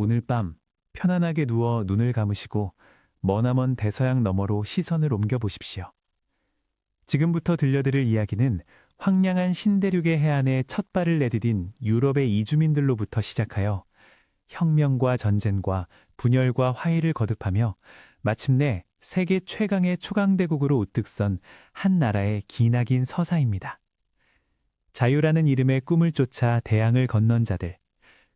오늘 밤 편안하게 누워 눈을 감으시고 머나먼 대서양 너머로 시선을 옮겨보십시오. 지금부터 들려드릴 이야기는 황량한 신대륙의 해안에 첫 발을 내디딘 유럽의 이주민들로부터 시작하여 혁명과 전쟁과 분열과 화해를 거듭하며 마침내 세계 최강의 초강대국으로 우뚝 선 한 나라의 기나긴 서사입니다. 자유라는 이름의 꿈을 쫓아 대양을 건넌 자들,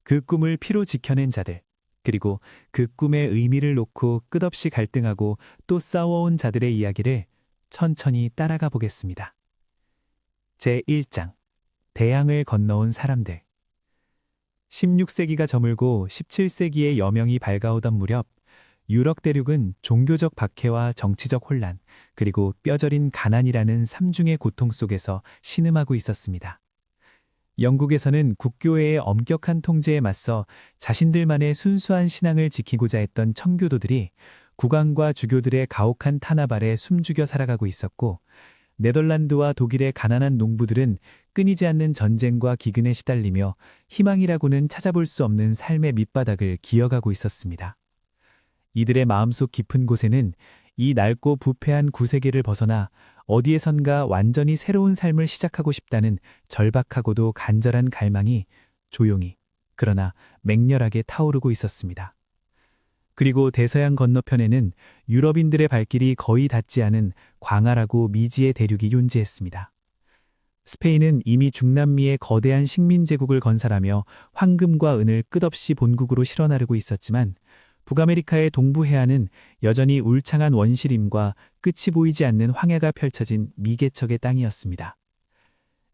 그 꿈을 피로 지켜낸 자들, 그리고 그 꿈의 의미를 놓고 끝없이 갈등하고 또 싸워온 자들의 이야기를 천천히 따라가 보겠습니다. 제1장 대양을 건너온 사람들. 16세기가 저물고 17세기의 여명이 밝아오던 무렵 유럽 대륙은 종교적 박해와 정치적 혼란, 그리고 뼈저린 가난이라는 삼중의 고통 속에서 신음하고 있었습니다. 영국에서는 국교회의 엄격한 통제에 맞서 자신들만의 순수한 신앙을 지키고자 했던 청교도들이 국왕과 주교들의 가혹한 탄압 아래 숨죽여 살아가고 있었고, 네덜란드와 독일의 가난한 농부들은 끊이지 않는 전쟁과 기근에 시달리며 희망이라고는 찾아볼 수 없는 삶의 밑바닥을 기어가고 있었습니다. 이들의 마음속 깊은 곳에는 이 낡고 부패한 구세계를 벗어나 어디에선가 완전히 새로운 삶을 시작하고 싶다는 절박하고도 간절한 갈망이 조용히, 그러나 맹렬하게 타오르고 있었습니다. 그리고 대서양 건너편에는 유럽인들의 발길이 거의 닿지 않은 광활하고 미지의 대륙이 존재했습니다. 스페인은 이미 중남미의 거대한 식민제국을 건설하며 황금과 은을 끝없이 본국으로 실어나르고 있었지만, 북아메리카의 동부 해안은 여전히 울창한 원시림과 끝이 보이지 않는 황야가 펼쳐진 미개척의 땅이었습니다.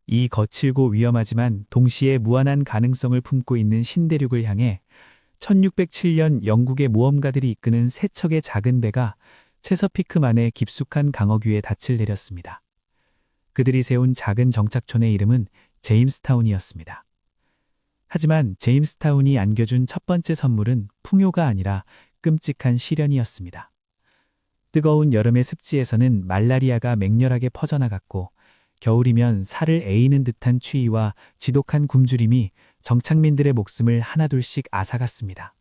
이 거칠고 위험하지만 동시에 무한한 가능성을 품고 있는 신대륙을 향해 1607년 영국의 모험가들이 이끄는 세 척의 작은 배가 체서피크만의 깊숙한 강억 위에 닻을 내렸습니다. 그들이 세운 작은 정착촌의 이름은 제임스타운이었습니다. 하지만 제임스타운이 안겨준 첫 번째 선물은 풍요가 아니라 끔찍한 시련이었습니다. 뜨거운 여름의 습지에서는 말라리아가 맹렬하게 퍼져나갔고, 겨울이면 살을 에이는 듯한 추위와 지독한 굶주림이 정착민들의 목숨을 하나둘씩 앗아갔습니다.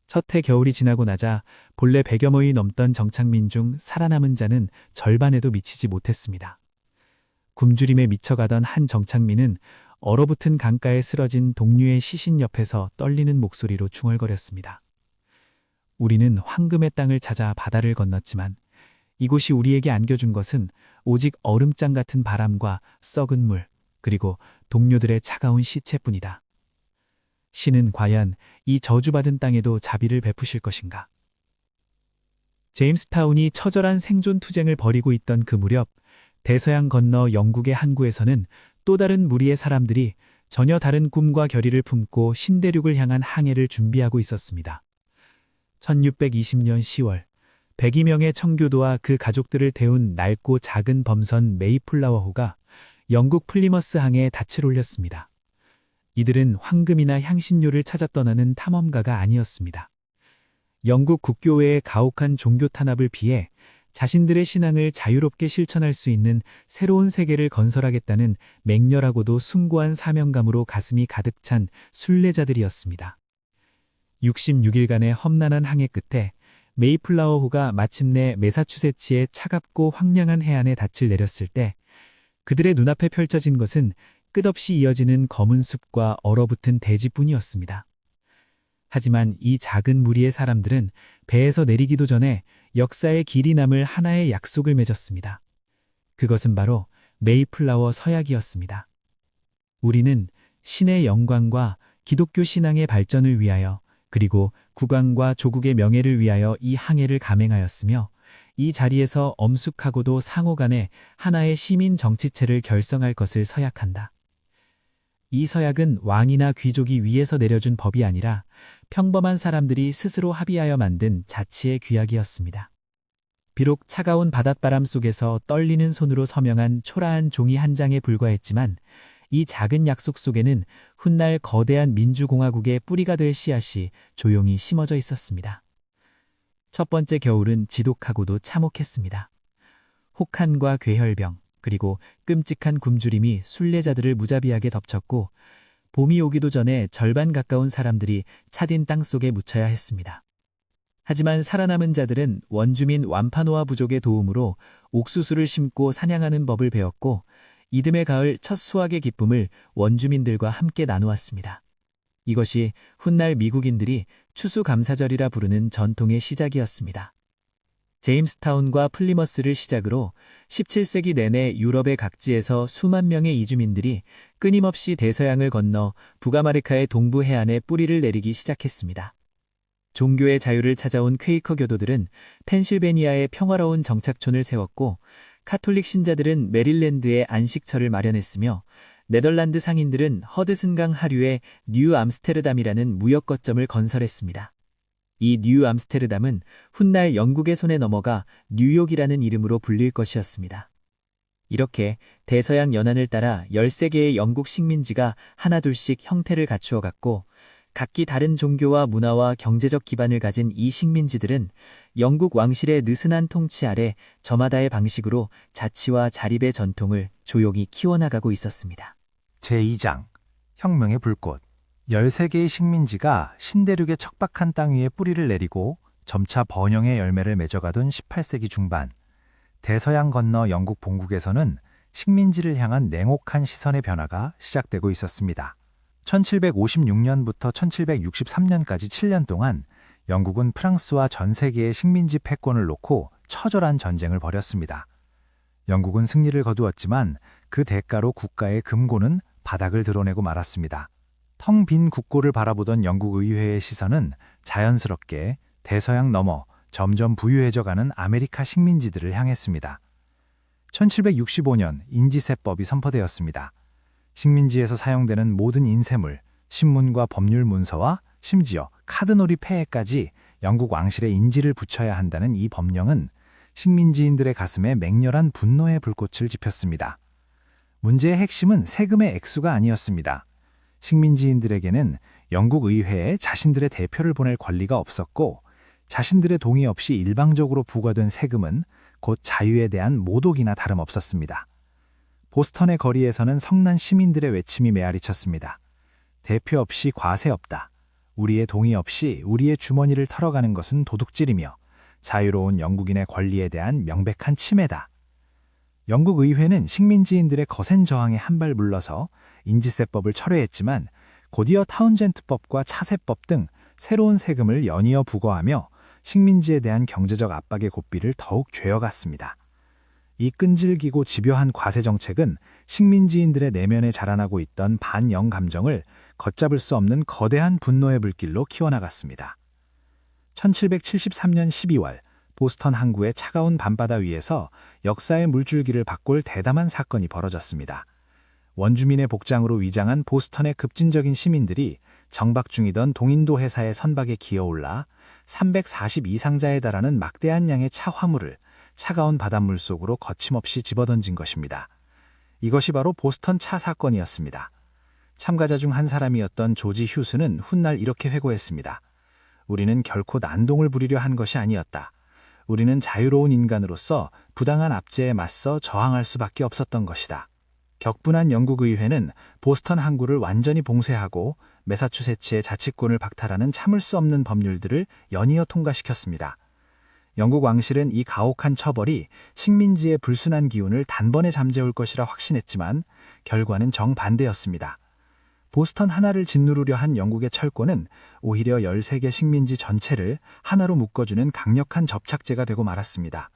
첫 해 겨울이 지나고 나자 본래 100여 명이 넘던 정착민 중 살아남은 자는 절반에도 미치지 못했습니다. 굶주림에 미쳐가던 한 정착민은 얼어붙은 강가에 쓰러진 동료의 시신 옆에서 떨리는 목소리로 중얼거렸습니다. 우리는 황금의 땅을 찾아 바다를 건넜지만 이곳이 우리에게 안겨준 것은 오직 얼음장 같은 바람과 썩은 물, 그리고 동료들의 차가운 시체뿐이다. 신은 과연 이 저주받은 땅에도 자비를 베푸실 것인가? 제임스타운이 처절한 생존 투쟁을 벌이고 있던 그 무렵, 대서양 건너 영국의 항구에서는 또 다른 무리의 사람들이 전혀 다른 꿈과 결의를 품고 신대륙을 향한 항해를 준비하고 있었습니다. 1620년 10월, 102명의 청교도와 그 가족들을 태운 낡고 작은 범선 메이플라워호가 영국 플리머스 항에 닻을 올렸습니다. 이들은 황금이나 향신료를 찾아 떠나는 탐험가가 아니었습니다. 영국 국교회의 가혹한 종교 탄압을 피해 자신들의 신앙을 자유롭게 실천할 수 있는 새로운 세계를 건설하겠다는 맹렬하고도 숭고한 사명감으로 가슴이 가득 찬 순례자들이었습니다. 66일간의 험난한 항해 끝에 메이플라워호가 마침내 매사추세츠의 차갑고 황량한 해안에 닻을 내렸을 때 그들의 눈앞에 펼쳐진 것은 끝없이 이어지는 검은 숲과 얼어붙은 대지뿐이었습니다. 하지만 이 작은 무리의 사람들은 배에서 내리기도 전에 역사의 길이 남을 하나의 약속을 맺었습니다. 그것은 바로 메이플라워 서약이었습니다. 우리는 신의 영광과 기독교 신앙의 발전을 위하여, 그리고 국왕과 조국의 명예를 위하여 이 항해를 감행하였으며, 이 자리에서 엄숙하고도 상호 간에 하나의 시민 정치체를 결성할 것을 서약한다. 이 서약은 왕이나 귀족이 위에서 내려준 법이 아니라 평범한 사람들이 스스로 합의하여 만든 자치의 규약이었습니다. 비록 차가운 바닷바람 속에서 떨리는 손으로 서명한 초라한 종이 한 장에 불과했지만, 이 작은 약속 속에는 훗날 거대한 민주공화국의 뿌리가 될 씨앗이 조용히 심어져 있었습니다. 첫 번째 겨울은 지독하고도 참혹했습니다. 혹한과 괴혈병, 그리고 끔찍한 굶주림이 순례자들을 무자비하게 덮쳤고, 봄이 오기도 전에 절반 가까운 사람들이 차딘 땅속에 묻혀야 했습니다. 하지만 살아남은 자들은 원주민 완파노아 부족의 도움으로 옥수수를 심고 사냥하는 법을 배웠고 이듬해 가을 첫 수확의 기쁨을 원주민들과 함께 나누었습니다. 이것이 훗날 미국인들이 추수감사절이라 부르는 전통의 시작이었습니다. 제임스타운과 플리머스를 시작으로 17세기 내내 유럽의 각지에서 수만 명의 이주민들이 끊임없이 대서양을 건너 북아메리카의 동부 해안에 뿌리를 내리기 시작했습니다. 종교의 자유를 찾아온 퀘이커 교도들은 펜실베니아에 평화로운 정착촌을 세웠고 카톨릭 신자들은 메릴랜드에 안식처를 마련했으며 네덜란드 상인들은 허드슨강 하류에 뉴 암스테르담이라는 무역 거점을 건설했습니다. 이 뉴 암스테르담은 훗날 영국의 손에 넘어가 뉴욕이라는 이름으로 불릴 것이었습니다. 이렇게 대서양 연안을 따라 13개의 영국 식민지가 하나둘씩 형태를 갖추어 갔고 각기 다른 종교와 문화와 경제적 기반을 가진 이 식민지들은 영국 왕실의 느슨한 통치 아래 저마다의 방식으로 자치와 자립의 전통을 조용히 키워나가고 있었습니다. 제2장 혁명의 불꽃 13개의 식민지가 신대륙의 척박한 땅 위에 뿌리를 내리고 점차 번영의 열매를 맺어가던 18세기 중반 대서양 건너 영국 본국에서는 식민지를 향한 냉혹한 시선의 변화가 시작되고 있었습니다. 1756년부터 1763년까지 7년 동안 영국은 프랑스와 전 세계의 식민지 패권을 놓고 처절한 전쟁을 벌였습니다. 영국은 승리를 거두었지만 그 대가로 국가의 금고는 바닥을 드러내고 말았습니다. 텅 빈 국고를 바라보던 영국 의회의 시선은 자연스럽게 대서양 너머 점점 부유해져가는 아메리카 식민지들을 향했습니다. 1765년 인지세법이 선포되었습니다. 식민지에서 사용되는 모든 인쇄물, 신문과 법률 문서와 심지어 카드놀이 폐해까지 영국 왕실의 인지를 붙여야 한다는 이 법령은 식민지인들의 가슴에 맹렬한 분노의 불꽃을 지폈습니다. 문제의 핵심은 세금의 액수가 아니었습니다. 식민지인들에게는 영국 의회에 자신들의 대표를 보낼 권리가 없었고 자신들의 동의 없이 일방적으로 부과된 세금은 곧 자유에 대한 모독이나 다름없었습니다. 보스턴의 거리에서는 성난 시민들의 외침이 메아리쳤습니다. 대표 없이 과세 없다. 우리의 동의 없이 우리의 주머니를 털어가는 것은 도둑질이며 자유로운 영국인의 권리에 대한 명백한 침해다. 영국 의회는 식민지인들의 거센 저항에 한 발 물러서 인지세법을 철회했지만 곧이어 타운젠트법과 차세법 등 새로운 세금을 연이어 부과하며 식민지에 대한 경제적 압박의 고삐를 더욱 죄어갔습니다. 이 끈질기고 집요한 과세 정책은 식민지인들의 내면에 자라나고 있던 반영 감정을 걷잡을 수 없는 거대한 분노의 불길로 키워나갔습니다. 1773년 12월 보스턴 항구의 차가운 밤바다 위에서 역사의 물줄기를 바꿀 대담한 사건이 벌어졌습니다. 원주민의 복장으로 위장한 보스턴의 급진적인 시민들이 정박 중이던 동인도 회사의 선박에 기어올라 342상자에 달하는 막대한 양의 차 화물을 차가운 바닷물 속으로 거침없이 집어던진 것입니다. 이것이 바로 보스턴 차 사건이었습니다. 참가자 중 한 사람이었던 조지 휴스는 훗날 이렇게 회고했습니다. 우리는 결코 난동을 부리려 한 것이 아니었다. 우리는 자유로운 인간으로서 부당한 압제에 맞서 저항할 수밖에 없었던 것이다. 격분한 영국 의회는 보스턴 항구를 완전히 봉쇄하고 매사추세츠의 자치권을 박탈하는 참을 수 없는 법률들을 연이어 통과시켰습니다. 영국 왕실은 이 가혹한 처벌이 식민지의 불순한 기운을 단번에 잠재울 것이라 확신했지만 결과는 정반대였습니다. 보스턴 하나를 짓누르려 한 영국의 철권은 오히려 13개 식민지 전체를 하나로 묶어주는 강력한 접착제가 되고 말았습니다.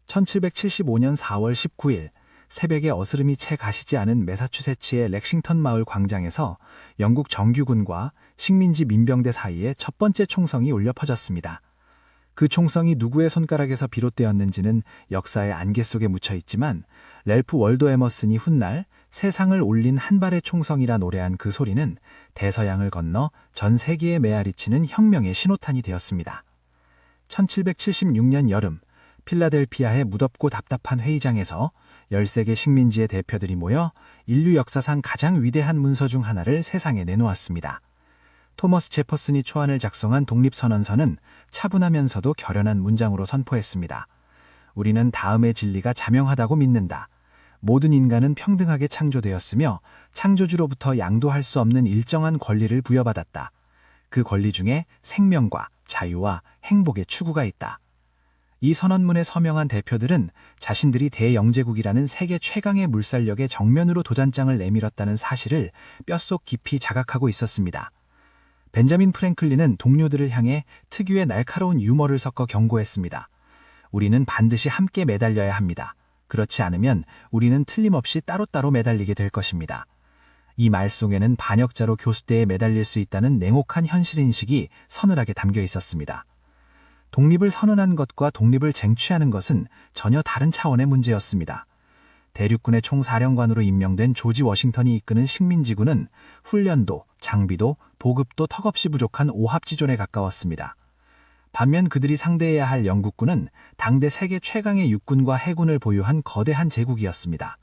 1775년 4월 19일 새벽에 어스름이 채 가시지 않은 매사추세츠의 렉싱턴 마을 광장에서 영국 정규군과 식민지 민병대 사이에 첫 번째 총성이 울려 퍼졌습니다. 그 총성이 누구의 손가락에서 비롯되었는지는 역사의 안개 속에 묻혀 있지만 랠프 월도 에머슨이 훗날 세상을 울린 한 발의 총성이라 노래한 그 소리는 대서양을 건너 전 세계에 메아리치는 혁명의 신호탄이 되었습니다. 1776년 여름 필라델피아의 무덥고 답답한 회의장에서 13개 식민지의 대표들이 모여 인류 역사상 가장 위대한 문서 중 하나를 세상에 내놓았습니다. 토머스 제퍼슨이 초안을 작성한 독립선언서는 차분하면서도 결연한 문장으로 선포했습니다. 우리는 다음의 진리가 자명하다고 믿는다. 모든 인간은 평등하게 창조되었으며 창조주로부터 양도할 수 없는 일정한 권리를 부여받았다. 그 권리 중에 생명과 자유와 행복의 추구가 있다. 이 선언문에 서명한 대표들은 자신들이 대영제국이라는 세계 최강의 물살력에 정면으로 도전장을 내밀었다는 사실을 뼛속 깊이 자각하고 있었습니다. 벤자민 프랭클린은 동료들을 향해 특유의 날카로운 유머를 섞어 경고했습니다. 우리는 반드시 함께 매달려야 합니다. 그렇지 않으면 우리는 틀림없이 따로따로 매달리게 될 것입니다. 이 말 속에는 반역자로 교수대에 매달릴 수 있다는 냉혹한 현실인식이 서늘하게 담겨 있었습니다. 독립을 선언한 것과 독립을 쟁취하는 것은 전혀 다른 차원의 문제였습니다. 대륙군의 총사령관으로 임명된 조지 워싱턴이 이끄는 식민지군은 훈련도, 장비도, 보급도 턱없이 부족한 오합지존에 가까웠습니다. 반면 그들이 상대해야 할 영국군은 당대 세계 최강의 육군과 해군을 보유한 거대한 제국이었습니다.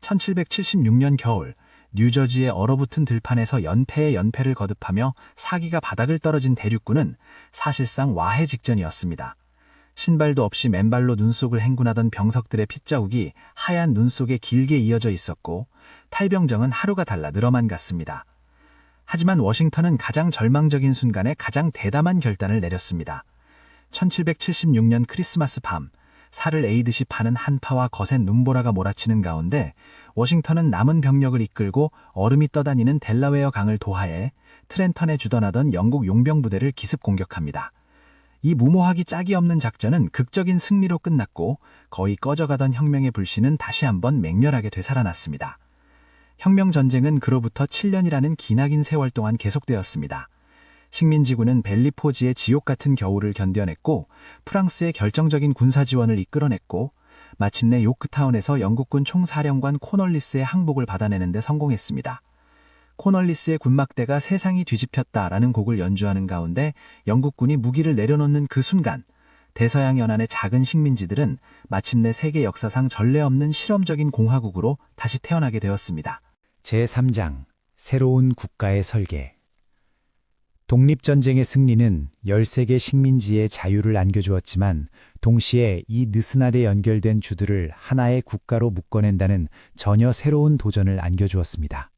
1776년 겨울, 뉴저지의 얼어붙은 들판에서 연패에 연패를 거듭하며 사기가 바닥을 떨어진 대륙군은 사실상 와해 직전이었습니다. 신발도 없이 맨발로 눈 속을 행군하던 병석들의 핏자국이 하얀 눈 속에 길게 이어져 있었고 탈병정은 하루가 달라 늘어만 갔습니다. 하지만 워싱턴은 가장 절망적인 순간에 가장 대담한 결단을 내렸습니다. 1776년 크리스마스 밤, 살을 에이듯이 파는 한파와 거센 눈보라가 몰아치는 가운데 워싱턴은 남은 병력을 이끌고 얼음이 떠다니는 델라웨어 강을 도하해 트렌턴에 주둔하던 영국 용병 부대를 기습 공격합니다. 이 무모하기 짝이 없는 작전은 극적인 승리로 끝났고 거의 꺼져가던 혁명의 불씨는 다시 한번 맹렬하게 되살아났습니다. 혁명전쟁은 그로부터 7년이라는 기나긴 세월 동안 계속되었습니다. 식민지군은 벨리포지의 지옥 같은 겨울을 견뎌냈고 프랑스의 결정적인 군사 지원을 이끌어냈고 마침내 요크타운에서 영국군 총사령관 코널리스의 항복을 받아내는 데 성공했습니다. 코널리스의 군막대가 세상이 뒤집혔다라는 곡을 연주하는 가운데 영국군이 무기를 내려놓는 그 순간 대서양 연안의 작은 식민지들은 마침내 세계 역사상 전례 없는 실험적인 공화국으로 다시 태어나게 되었습니다. 제3장 새로운 국가의 설계. 독립전쟁의 승리는 13개 식민지의 자유를 안겨주었지만 동시에 이 느슨하게 연결된 주들을 하나의 국가로 묶어낸다는 전혀 새로운 도전을 안겨주었습니다.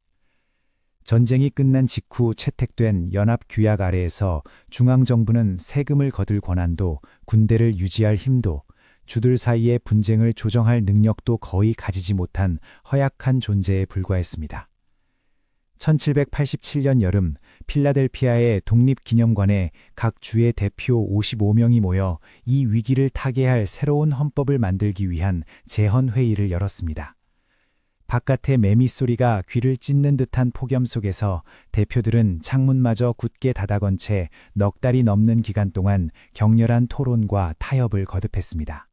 전쟁이 끝난 직후 채택된 연합규약 아래에서 중앙정부는 세금을 거둘 권한도 군대를 유지할 힘도 주들 사이의 분쟁을 조정할 능력도 거의 가지지 못한 허약한 존재에 불과했습니다. 1787년 여름 필라델피아의 독립기념관에 각 주의 대표 55명이 모여 이 위기를 타개할 새로운 헌법을 만들기 위한 재헌회의를 열었습니다. 바깥의 매미 소리가 귀를 찢는 듯한 폭염 속에서 대표들은 창문마저 굳게 닫아건 채 넉 달이 넘는 기간 동안 격렬한 토론과 타협을 거듭했습니다.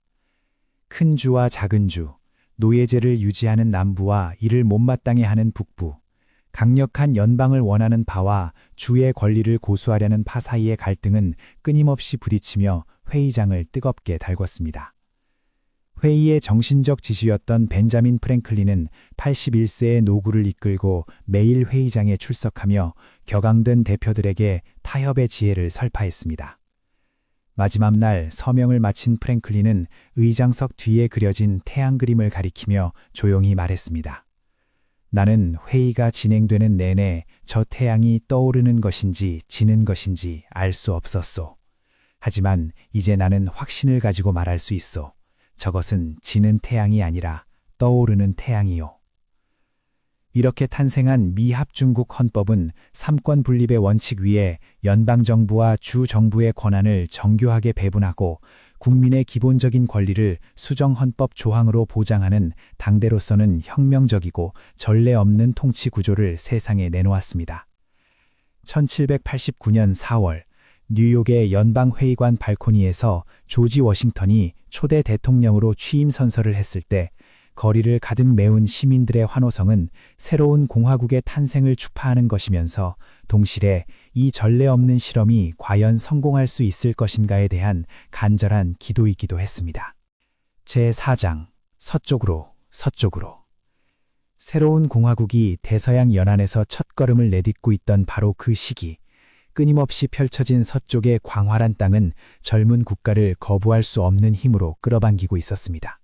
큰 주와 작은 주, 노예제를 유지하는 남부와 이를 못마땅해 하는 북부, 강력한 연방을 원하는 파와 주의 권리를 고수하려는 파 사이의 갈등은 끊임없이 부딪히며 회의장을 뜨겁게 달궜습니다. 회의의 정신적 지주였던 벤자민 프랭클린은 81세의 노구를 이끌고 매일 회의장에 출석하며 격앙된 대표들에게 타협의 지혜를 설파했습니다. 마지막 날 서명을 마친 프랭클린은 의장석 뒤에 그려진 태양 그림을 가리키며 조용히 말했습니다. 나는 회의가 진행되는 내내 저 태양이 떠오르는 것인지 지는 것인지 알 수 없었소. 하지만 이제 나는 확신을 가지고 말할 수 있소. 저것은 지는 태양이 아니라 떠오르는 태양이요. 이렇게 탄생한 미합중국 헌법은 삼권 분립의 원칙 위에 연방정부와 주정부의 권한을 정교하게 배분하고 국민의 기본적인 권리를 수정헌법 조항으로 보장하는 당대로서는 혁명적이고 전례 없는 통치 구조를 세상에 내놓았습니다. 1789년 4월 뉴욕의 연방회의관 발코니에서 조지 워싱턴이 초대 대통령으로 취임 선서를 했을 때 거리를 가득 메운 시민들의 환호성은 새로운 공화국의 탄생을 축하하는 것이면서 동시에 이 전례 없는 실험이 과연 성공할 수 있을 것인가에 대한 간절한 기도이기도 했습니다. 제4장 서쪽으로 서쪽으로. 새로운 공화국이 대서양 연안에서 첫걸음을 내딛고 있던 바로 그 시기, 끊임없이 펼쳐진 서쪽의 광활한 땅은 젊은 국가를 거부할 수 없는 힘으로 끌어당기고 있었습니다.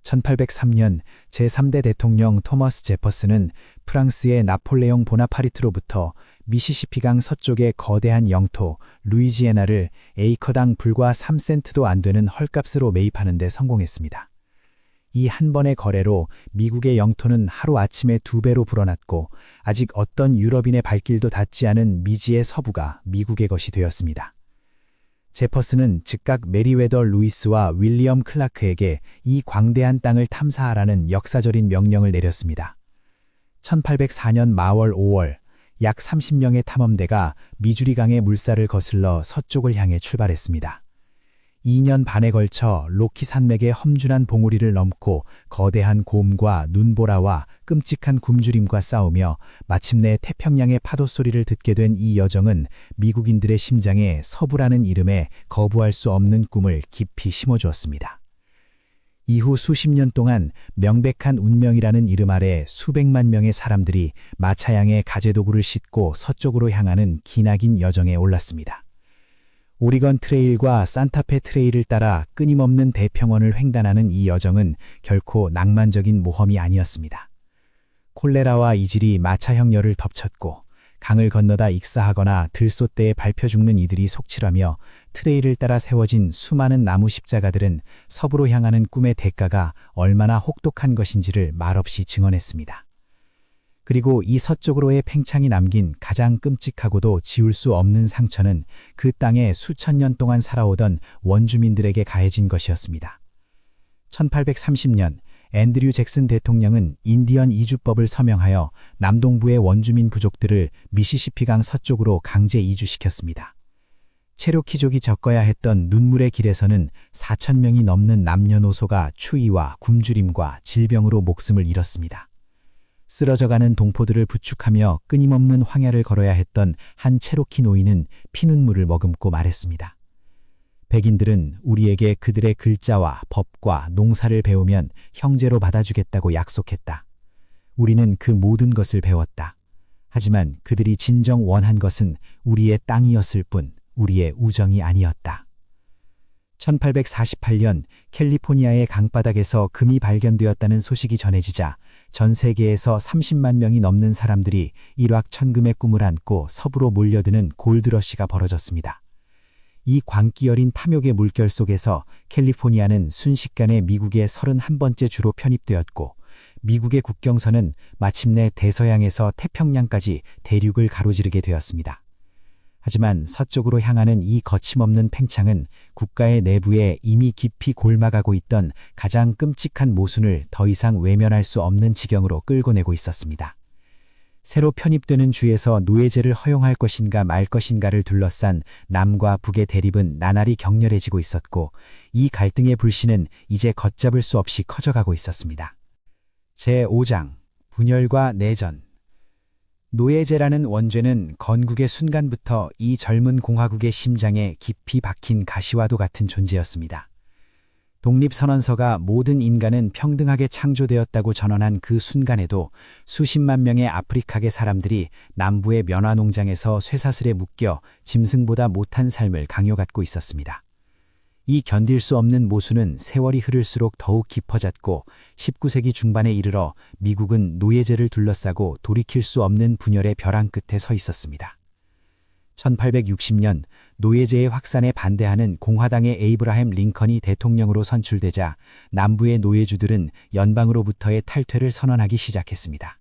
1803년 제3대 대통령 토머스 제퍼슨은 프랑스의 나폴레옹 보나파르트로부터 미시시피강 서쪽의 거대한 영토 루이지애나를 에이커당 불과 3센트도 안 되는 헐값으로 매입하는 데 성공했습니다. 이 한 번의 거래로 미국의 영토는 하루아침에 2배로 불어났고 아직 어떤 유럽인의 발길도 닿지 않은 미지의 서부가 미국의 것이 되었습니다. 제퍼슨은 즉각 메리웨더 루이스와 윌리엄 클라크에게 이 광대한 땅을 탐사하라는 역사적인 명령을 내렸습니다. 1804년 마월 5월 약 30명의 탐험대가 미주리강의 물살을 거슬러 서쪽을 향해 출발했습니다. 2년 반에 걸쳐 로키 산맥의 험준한 봉우리를 넘고 거대한 곰과 눈보라와 끔찍한 굶주림과 싸우며 마침내 태평양의 파도 소리를 듣게 된 이 여정은 미국인들의 심장에 서부라는 이름에 거부할 수 없는 꿈을 깊이 심어주었습니다. 이후 수십 년 동안 명백한 운명이라는 이름 아래 수백만 명의 사람들이 마차양의 가재도구를 싣고 서쪽으로 향하는 기나긴 여정에 올랐습니다. 오리건 트레일과 산타페 트레일을 따라 끊임없는 대평원을 횡단하는 이 여정은 결코 낭만적인 모험이 아니었습니다. 콜레라와 이질이 마차형 열을 덮쳤고 강을 건너다 익사하거나 들소대에 밟혀 죽는 이들이 속칠하며 트레일을 따라 세워진 수많은 나무 십자가들은 서부로 향하는 꿈의 대가가 얼마나 혹독한 것인지를 말없이 증언했습니다. 그리고 이 서쪽으로의 팽창이 남긴 가장 끔찍하고도 지울 수 없는 상처는 그 땅에 수천 년 동안 살아오던 원주민들에게 가해진 것이었습니다. 1830년 앤드류 잭슨 대통령은 인디언 이주법을 서명하여 남동부의 원주민 부족들을 미시시피강 서쪽으로 강제 이주시켰습니다. 체로키족이 겪어야 했던 눈물의 길에서는 4,000명이 넘는 남녀노소가 추위와 굶주림과 질병으로 목숨을 잃었습니다. 쓰러져가는 동포들을 부축하며 끊임없는 황야를 걸어야 했던 한 체로키 노인은 피눈물을 머금고 말했습니다. 백인들은 우리에게 그들의 글자와 법과 농사를 배우면 형제로 받아주겠다고 약속했다. 우리는 그 모든 것을 배웠다. 하지만 그들이 진정 원한 것은 우리의 땅이었을 뿐 우리의 우정이 아니었다. 1848년 캘리포니아의 강바닥에서 금이 발견되었다는 소식이 전해지자 전 세계에서 30만 명이 넘는 사람들이 일확천금의 꿈을 안고 서부로 몰려드는 골드러시가 벌어졌습니다. 이 광기 어린 탐욕의 물결 속에서 캘리포니아는 순식간에 미국의 31번째 주로 편입되었고 미국의 국경선은 마침내 대서양에서 태평양까지 대륙을 가로지르게 되었습니다. 하지만 서쪽으로 향하는 이 거침없는 팽창은 국가의 내부에 이미 깊이 골마가고 있던 가장 끔찍한 모순을 더 이상 외면할 수 없는 지경으로 끌고 내고 있었습니다. 새로 편입되는 주에서 노예제를 허용할 것인가 말 것인가를 둘러싼 남과 북의 대립은 나날이 격렬해지고 있었고 이 갈등의 불씨는 이제 걷잡을 수 없이 커져가고 있었습니다. 제5장 분열과 내전. 노예제라는 원죄는 건국의 순간부터 이 젊은 공화국의 심장에 깊이 박힌 가시와도 같은 존재였습니다. 독립선언서가 모든 인간은 평등하게 창조되었다고 전언한 그 순간에도 수십만 명의 아프리카계 사람들이 남부의 면화농장에서 쇠사슬에 묶여 짐승보다 못한 삶을 강요받고 있었습니다. 이 견딜 수 없는 모순은 세월이 흐를수록 더욱 깊어졌고 19세기 중반에 이르러 미국은 노예제를 둘러싸고 돌이킬 수 없는 분열의 벼랑 끝에 서 있었습니다. 1860년 노예제의 확산에 반대하는 공화당의 에이브라햄 링컨이 대통령으로 선출되자 남부의 노예주들은 연방으로부터의 탈퇴를 선언하기 시작했습니다.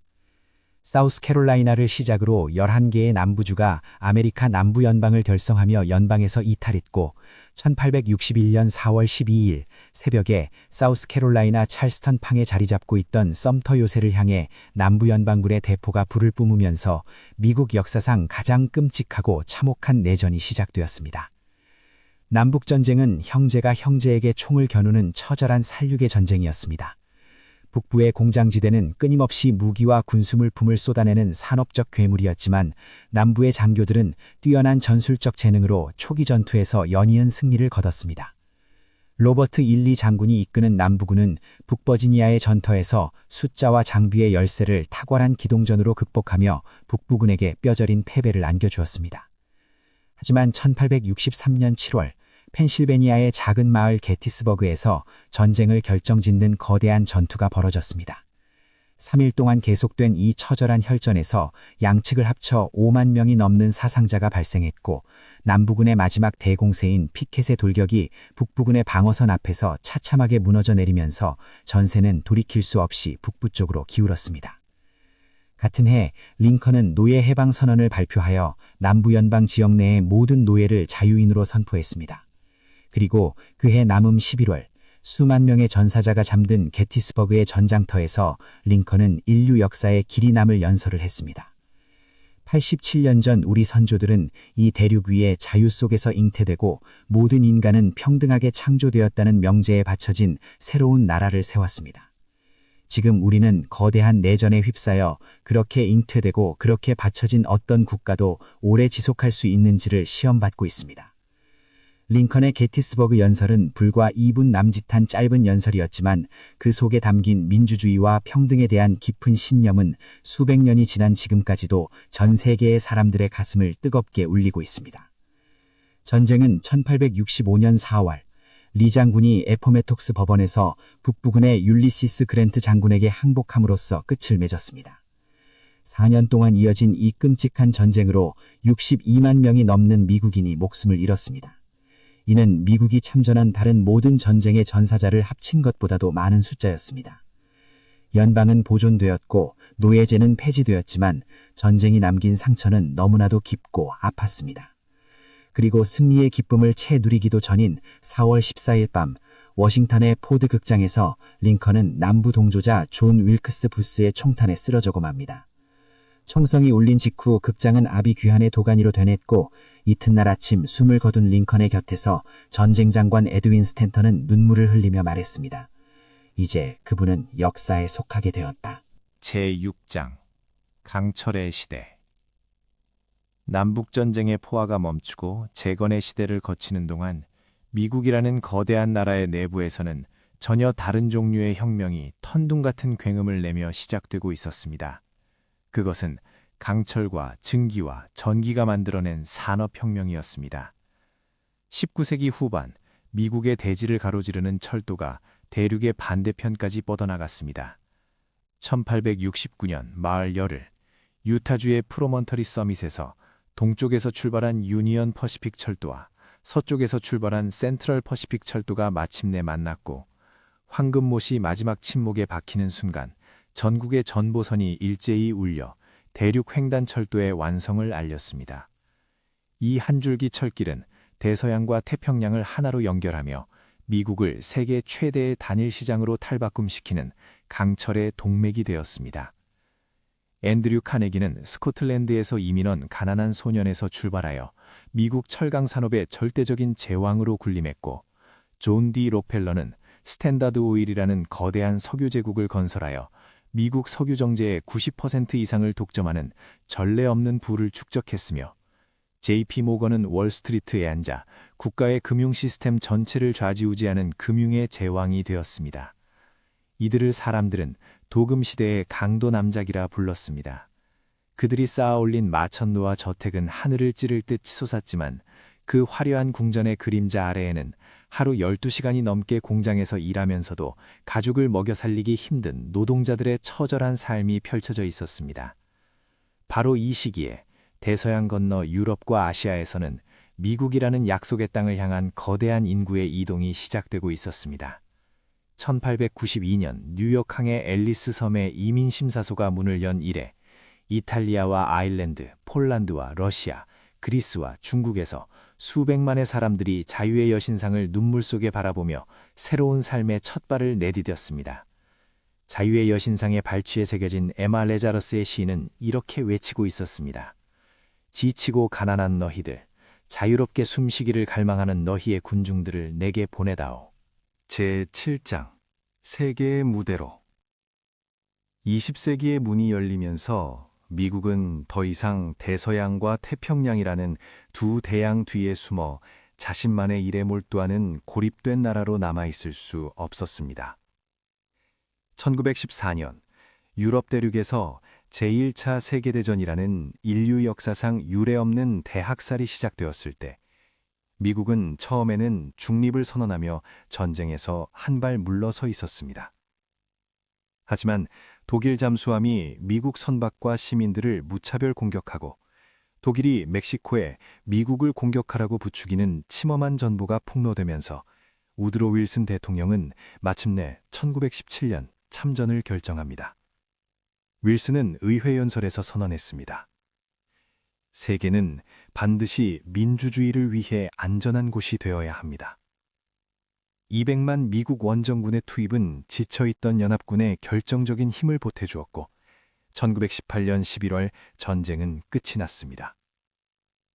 사우스캐롤라이나를 시작으로 11개의 남부주가 아메리카 남부연방을 결성하며 연방에서 이탈했고 1861년 4월 12일 새벽에 사우스캐롤라이나 찰스턴 팡에 자리 잡고 있던 썸터 요새를 향해 남부연방군의 대포가 불을 뿜으면서 미국 역사상 가장 끔찍하고 참혹한 내전이 시작되었습니다. 남북전쟁은 형제가 형제에게 총을 겨누는 처절한 살육의 전쟁이었습니다. 북부의 공장지대는 끊임없이 무기와 군수물품을 쏟아내는 산업적 괴물이었지만 남부의 장교들은 뛰어난 전술적 재능으로 초기 전투에서 연이은 승리를 거뒀습니다. 로버트 일리 장군이 이끄는 남부군은 북버지니아의 전터에서 숫자와 장비의 열세를 탁월한 기동전으로 극복하며 북부군에게 뼈저린 패배를 안겨주었습니다. 하지만 1863년 7월 펜실베니아의 작은 마을 게티스버그에서 전쟁을 결정짓는 거대한 전투가 벌어졌습니다. 3일 동안 계속된 이 처절한 혈전에서 양측을 합쳐 5만 명이 넘는 사상자가 발생했고, 남부군의 마지막 대공세인 피켓의 돌격이 북부군의 방어선 앞에서 차참하게 무너져 내리면서 전세는 돌이킬 수 없이 북부 쪽으로 기울었습니다. 같은 해 링컨은 노예 해방 선언을 발표하여 남부 연방 지역 내의 모든 노예를 자유인으로 선포했습니다. 그리고 그해 남음 11월 수만 명의 전사자가 잠든 게티스버그의 전장터에서 링컨은 인류 역사에 길이 남을 연설을 했습니다. 87년 전 우리 선조들은 이 대륙 위에 자유 속에서 잉태되고 모든 인간은 평등하게 창조되었다는 명제에 받쳐진 새로운 나라를 세웠습니다. 지금 우리는 거대한 내전에 휩싸여 그렇게 잉태되고 그렇게 받쳐진 어떤 국가도 오래 지속할 수 있는지를 시험받고 있습니다. 링컨의 게티스버그 연설은 불과 2분 남짓한 짧은 연설이었지만 그 속에 담긴 민주주의와 평등에 대한 깊은 신념은 수백 년이 지난 지금까지도 전 세계의 사람들의 가슴을 뜨겁게 울리고 있습니다. 전쟁은 1865년 4월 리 장군이 에포메톡스 법원에서 북부군의 율리시스 그랜트 장군에게 항복함으로써 끝을 맺었습니다. 4년 동안 이어진 이 끔찍한 전쟁으로 62만 명이 넘는 미국인이 목숨을 잃었습니다. 이는 미국이 참전한 다른 모든 전쟁의 전사자를 합친 것보다도 많은 숫자였습니다. 연방은 보존되었고 노예제는 폐지되었지만 전쟁이 남긴 상처는 너무나도 깊고 아팠습니다. 그리고 승리의 기쁨을 채 누리기도 전인 4월 14일 밤 워싱턴의 포드 극장에서 링컨은 남부 동조자 존 윌크스 부스의 총탄에 쓰러져고 맙니다. 총성이 울린 직후 극장은 아비규환의 도가니로 되냈고 이튿날 아침 숨을 거둔 링컨의 곁에서 전쟁 장관 에드윈 스탠턴은 눈물을 흘리며 말했습니다. 이제 그분은 역사에 속하게 되었다. 제6장 강철의 시대. 남북전쟁의 포화가 멈추고 재건의 시대를 거치는 동안 미국이라는 거대한 나라의 내부에서는 전혀 다른 종류의 혁명이 천둥 같은 굉음을 내며 시작되고 있었습니다. 그것은 강철과 증기와 전기가 만들어낸 산업혁명이었습니다. 19세기 후반 미국의 대지를 가로지르는 철도가 대륙의 반대편까지 뻗어나갔습니다. 1869년 마을 열흘 유타주의 프로먼터리 서밋에서 동쪽에서 출발한 유니언 퍼시픽 철도와 서쪽에서 출발한 센트럴 퍼시픽 철도가 마침내 만났고 황금못이 마지막 침묵에 박히는 순간 전국의 전보선이 일제히 울려 대륙 횡단철도의 완성을 알렸습니다. 이 한 줄기 철길은 대서양과 태평양을 하나로 연결하며 미국을 세계 최대의 단일 시장으로 탈바꿈시키는 강철의 동맥이 되었습니다. 앤드류 카네기는 스코틀랜드에서 이민 온 가난한 소년에서 출발하여 미국 철강 산업의 절대적인 제왕으로 군림했고, 존 디 록펠러는 스탠다드 오일이라는 거대한 석유 제국을 건설하여 미국 석유 정제의 90% 이상을 독점하는 전례 없는 부를 축적했으며, JP 모건은 월스트리트에 앉아 국가의 금융 시스템 전체를 좌지우지하는 금융의 제왕이 되었습니다. 이들을 사람들은 도금 시대의 강도 남작이라 불렀습니다. 그들이 쌓아올린 마천루와 저택은 하늘을 찌를 듯 치솟았지만 그 화려한 궁전의 그림자 아래에는 하루 12시간이 넘게 공장에서 일하면서도 가족을 먹여 살리기 힘든 노동자들의 처절한 삶이 펼쳐져 있었습니다. 바로 이 시기에 대서양 건너 유럽과 아시아에서는 미국이라는 약속의 땅을 향한 거대한 인구의 이동이 시작되고 있었습니다. 1892년 뉴욕항의 앨리스 섬의 이민심사소가 문을 연 이래 이탈리아와 아일랜드, 폴란드와 러시아, 그리스와 중국에서 수백만의 사람들이 자유의 여신상을 눈물 속에 바라보며 새로운 삶의 첫 발을 내디뎠습니다. 자유의 여신상의 발취에 새겨진 에마 레자러스의 시인은 이렇게 외치고 있었습니다. 지치고 가난한 너희들, 자유롭게 숨쉬기를 갈망하는 너희의 군중들을 내게 보내다오. 제7장 세계의 무대로. 20세기의 문이 열리면서 미국은 더 이상 대서양과 태평양이라는 두 대양 뒤에 숨어 자신만의 일에 몰두하는 고립된 나라로 남아있을 수 없었습니다. 1914년 유럽 대륙에서 제1차 세계대전이라는 인류 역사상 유례없는 대학살이 시작되었을 때 미국은 처음에는 중립을 선언하며 전쟁에서 한 발 물러서 있었습니다. 하지만 독일 잠수함이 미국 선박과 시민들을 무차별 공격하고 독일이 멕시코에 미국을 공격하라고 부추기는 침엄한 전보가 폭로되면서 우드로 윌슨 대통령은 마침내 1917년 참전을 결정합니다. 윌슨은 의회 연설에서 선언했습니다. 세계는 반드시 민주주의를 위해 안전한 곳이 되어야 합니다. 200만 미국 원정군의 투입은 지쳐있던 연합군에 결정적인 힘을 보태주었고 1918년 11월 전쟁은 끝이 났습니다.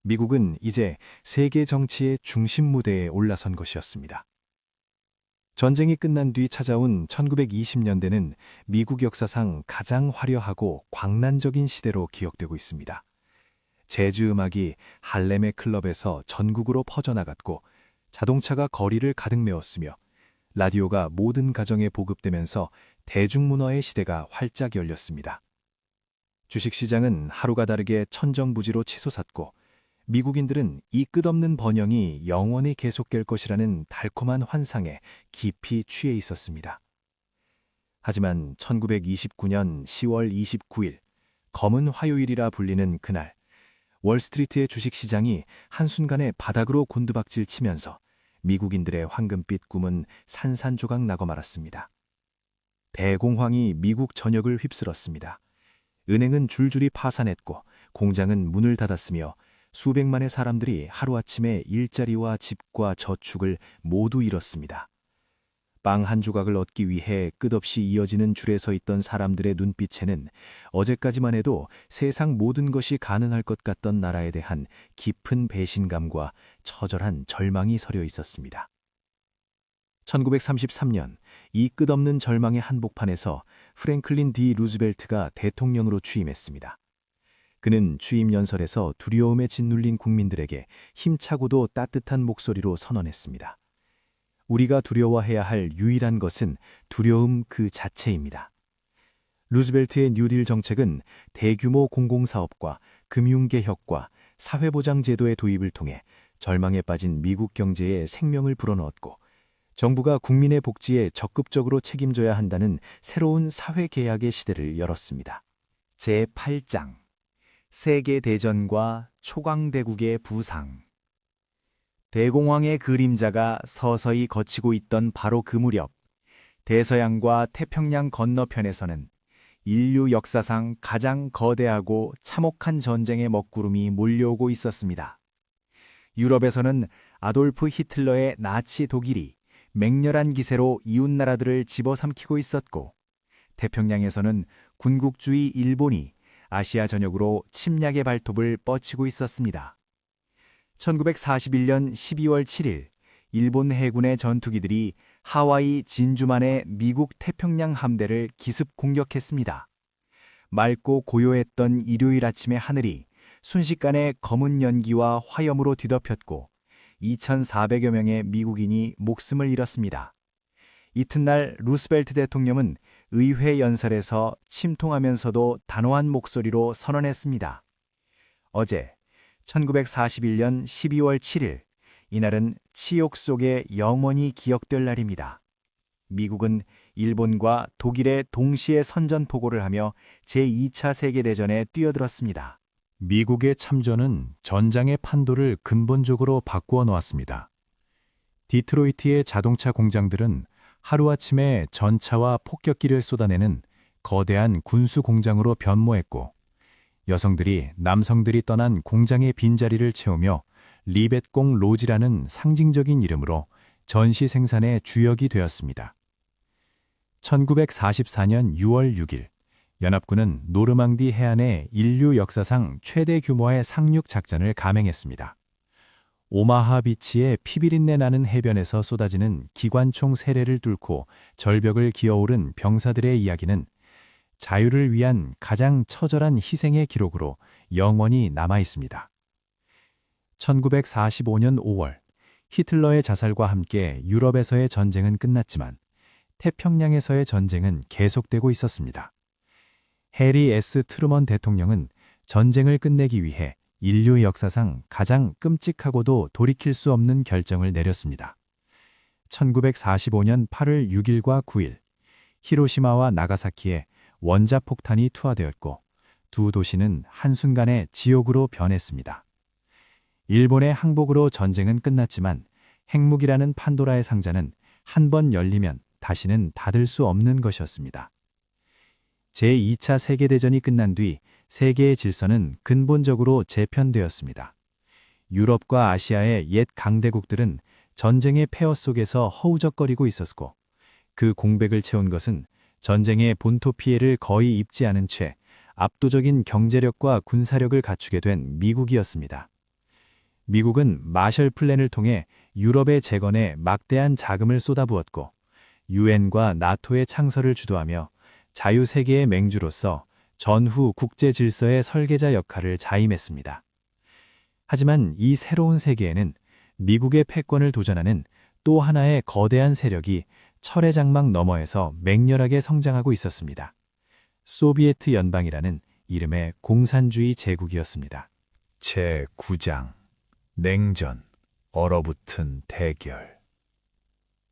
미국은 이제 세계 정치의 중심 무대에 올라선 것이었습니다. 전쟁이 끝난 뒤 찾아온 1920년대는 미국 역사상 가장 화려하고 광란적인 시대로 기억되고 있습니다. 재즈 음악이 할렘의 클럽에서 전국으로 퍼져나갔고 자동차가 거리를 가득 메웠으며 라디오가 모든 가정에 보급되면서 대중문화의 시대가 활짝 열렸습니다. 주식시장은 하루가 다르게 천정부지로 치솟았고 미국인들은 이 끝없는 번영이 영원히 계속될 것이라는 달콤한 환상에 깊이 취해 있었습니다. 하지만 1929년 10월 29일, 검은 화요일이라 불리는 그날, 월스트리트의 주식시장이 한순간에 바닥으로 곤두박질 치면서 미국인들의 황금빛 꿈은 산산조각 나고 말았습니다. 대공황이 미국 전역을 휩쓸었습니다. 은행은 줄줄이 파산했고 공장은 문을 닫았으며 수백만의 사람들이 하루아침에 일자리와 집과 저축을 모두 잃었습니다. 빵 한 조각을 얻기 위해 끝없이 이어지는 줄에 서 있던 사람들의 눈빛에는 어제까지만 해도 세상 모든 것이 가능할 것 같던 나라에 대한 깊은 배신감과 처절한 절망이 서려 있었습니다. 1933년 이 끝없는 절망의 한복판에서 프랭클린 D. 루즈벨트가 대통령으로 취임했습니다. 그는 취임 연설에서 두려움에 짓눌린 국민들에게 힘차고도 따뜻한 목소리로 선언했습니다. 우리가 두려워해야 할 유일한 것은 두려움 그 자체입니다. 루즈벨트의 뉴딜 정책은 대규모 공공사업과 금융개혁과 사회보장제도의 도입을 통해 절망에 빠진 미국 경제에 생명을 불어넣었고 정부가 국민의 복지에 적극적으로 책임져야 한다는 새로운 사회개혁의 시대를 열었습니다. 제8장 세계대전과 초강대국의 부상. 대공황의 그림자가 서서히 걷히고 있던 바로 그 무렵, 대서양과 태평양 건너편에서는 인류 역사상 가장 거대하고 참혹한 전쟁의 먹구름이 몰려오고 있었습니다. 유럽에서는 아돌프 히틀러의 나치 독일이 맹렬한 기세로 이웃나라들을 집어삼키고 있었고, 태평양에서는 군국주의 일본이 아시아 전역으로 침략의 발톱을 뻗치고 있었습니다. 1941년 12월 7일, 일본 해군의 전투기들이 하와이 진주만의 미국 태평양 함대를 기습 공격했습니다. 맑고 고요했던 일요일 아침의 하늘이 순식간에 검은 연기와 화염으로 뒤덮였고 2,400여 명의 미국인이 목숨을 잃었습니다. 이튿날 루스벨트 대통령은 의회 연설에서 침통하면서도 단호한 목소리로 선언했습니다. 어제 1941년 12월 7일, 이날은 치욕 속에 영원히 기억될 날입니다. 미국은 일본과 독일에 동시에 선전포고를 하며 제2차 세계대전에 뛰어들었습니다. 미국의 참전은 전장의 판도를 근본적으로 바꾸어 놓았습니다. 디트로이트의 자동차 공장들은 하루아침에 전차와 폭격기를 쏟아내는 거대한 군수 공장으로 변모했고, 여성들이 남성들이 떠난 공장의 빈자리를 채우며 리벳공 로지라는 상징적인 이름으로 전시 생산의 주역이 되었습니다. 1944년 6월 6일, 연합군은 노르망디 해안에 인류 역사상 최대 규모의 상륙 작전을 감행했습니다. 오마하 비치의 피비린내 나는 해변에서 쏟아지는 기관총 세례를 뚫고 절벽을 기어오른 병사들의 이야기는 자유를 위한 가장 처절한 희생의 기록으로 영원히 남아 있습니다. 1945년 5월, 히틀러의 자살과 함께 유럽에서의 전쟁은 끝났지만 태평양에서의 전쟁은 계속되고 있었습니다. 해리 S. 트루먼 대통령은 전쟁을 끝내기 위해 인류 역사상 가장 끔찍하고도 돌이킬 수 없는 결정을 내렸습니다. 1945년 8월 6일과 9일, 히로시마와 나가사키에 원자폭탄이 투하되었고 두 도시는 한순간에 지옥으로 변했습니다. 일본의 항복으로 전쟁은 끝났지만 핵무기라는 판도라의 상자는 한 번 열리면 다시는 닫을 수 없는 것이었습니다. 제2차 세계대전이 끝난 뒤 세계의 질서는 근본적으로 재편되었습니다. 유럽과 아시아의 옛 강대국들은 전쟁의 폐허 속에서 허우적거리고 있었고 그 공백을 채운 것은 전쟁의 본토 피해를 거의 입지 않은 채 압도적인 경제력과 군사력을 갖추게 된 미국이었습니다. 미국은 마셜 플랜을 통해 유럽의 재건에 막대한 자금을 쏟아부었고 유엔과 나토의 창설을 주도하며 자유세계의 맹주로서 전후 국제 질서의 설계자 역할을 자임했습니다. 하지만 이 새로운 세계에는 미국의 패권을 도전하는 또 하나의 거대한 세력이 철의 장막 너머에서 맹렬하게 성장하고 있었습니다. 소비에트 연방이라는 이름의 공산주의 제국이었습니다. 제9장 냉전, 얼어붙은 대결.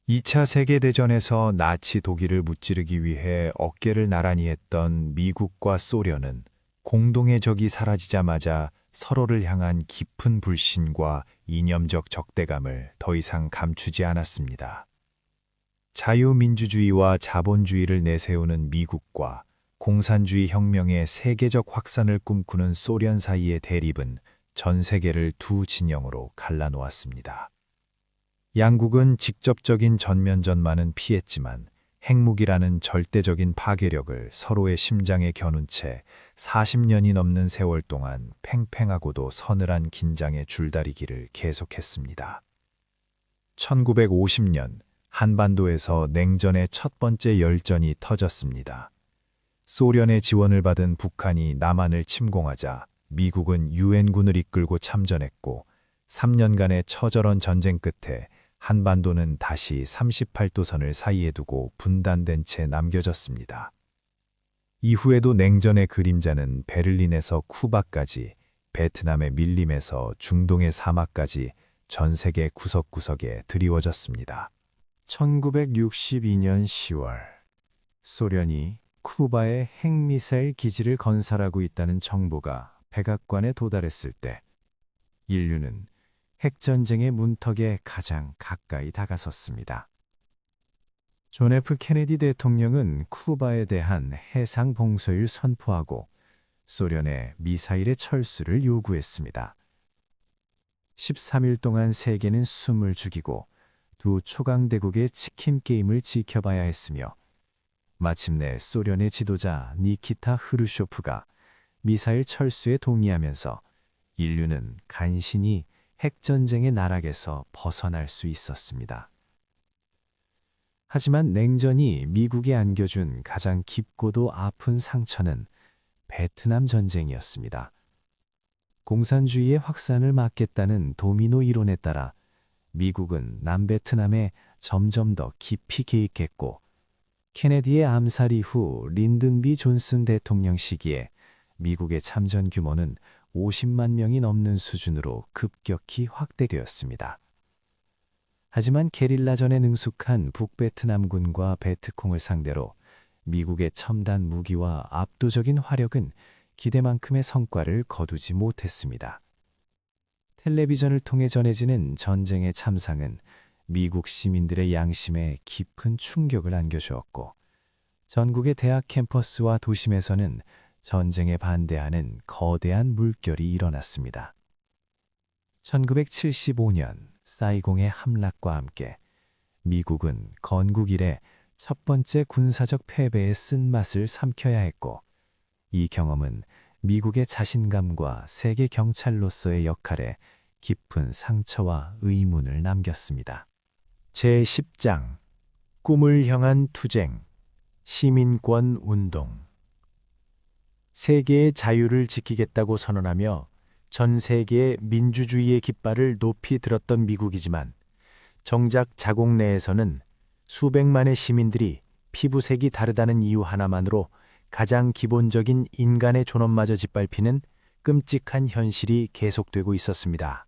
2차 세계대전에서 나치 독일을 무찌르기 위해 어깨를 나란히 했던 미국과 소련은 공동의 적이 사라지자마자 서로를 향한 깊은 불신과 이념적 적대감을 더 이상 감추지 않았습니다. 자유민주주의와 자본주의를 내세우는 미국과 공산주의 혁명의 세계적 확산을 꿈꾸는 소련 사이의 대립은 전 세계를 두 진영으로 갈라놓았습니다. 양국은 직접적인 전면전만은 피했지만 핵무기라는 절대적인 파괴력을 서로의 심장에 겨눈 채 40년이 넘는 세월 동안 팽팽하고도 서늘한 긴장의 줄다리기를 계속했습니다. 1950년 한반도에서 냉전의 첫 번째 열전이 터졌습니다. 소련의 지원을 받은 북한이 남한을 침공하자 미국은 유엔군을 이끌고 참전했고 3년간의 처절한 전쟁 끝에 한반도는 다시 38도선을 사이에 두고 분단된 채 남겨졌습니다. 이후에도 냉전의 그림자는 베를린에서 쿠바까지, 베트남의 밀림에서 중동의 사막까지 전 세계 구석구석에 드리워졌습니다. 1962년 10월, 소련이 쿠바에 핵미사일 기지를 건설하고 있다는 정보가 백악관에 도달했을 때 인류는 핵전쟁의 문턱에 가장 가까이 다가섰습니다. 존 F 케네디 대통령은 쿠바에 대한 해상 봉쇄를 선포하고 소련의 미사일의 철수를 요구했습니다. 13일 동안 세계는 숨을 죽이고 두 초강대국의 치킨 게임을 지켜봐야 했으며 마침내 소련의 지도자 니키타 흐루쇼프가 미사일 철수에 동의하면서 인류는 간신히 핵전쟁의 나락에서 벗어날 수 있었습니다. 하지만 냉전이 미국에 안겨준 가장 깊고도 아픈 상처는 베트남 전쟁이었습니다. 공산주의의 확산을 막겠다는 도미노 이론에 따라 미국은 남베트남에 점점 더 깊이 개입했고 케네디의 암살 이후 린든 B 존슨 대통령 시기에 미국의 참전 규모는 50만 명이 넘는 수준으로 급격히 확대되었습니다. 하지만 게릴라전에 능숙한 북베트남군과 베트콩을 상대로 미국의 첨단 무기와 압도적인 화력은 기대만큼의 성과를 거두지 못했습니다. 텔레비전을 통해 전해지는 전쟁의 참상은 미국 시민들의 양심에 깊은 충격을 안겨주었고 전국의 대학 캠퍼스와 도심에서는 전쟁에 반대하는 거대한 물결이 일어났습니다. 1975년 사이공의 함락과 함께 미국은 건국 이래 첫 번째 군사적 패배의 쓴맛을 삼켜야 했고 이 경험은 미국의 자신감과 세계 경찰로서의 역할에 깊은 상처와 의문을 남겼습니다. 제10장 꿈을 향한 투쟁, 시민권 운동. 세계의 자유를 지키겠다고 선언하며 전 세계의 민주주의의 깃발을 높이 들었던 미국이지만 정작 자국 내에서는 수백만의 시민들이 피부색이 다르다는 이유 하나만으로 가장 기본적인 인간의 존엄마저 짓밟히는 끔찍한 현실이 계속되고 있었습니다.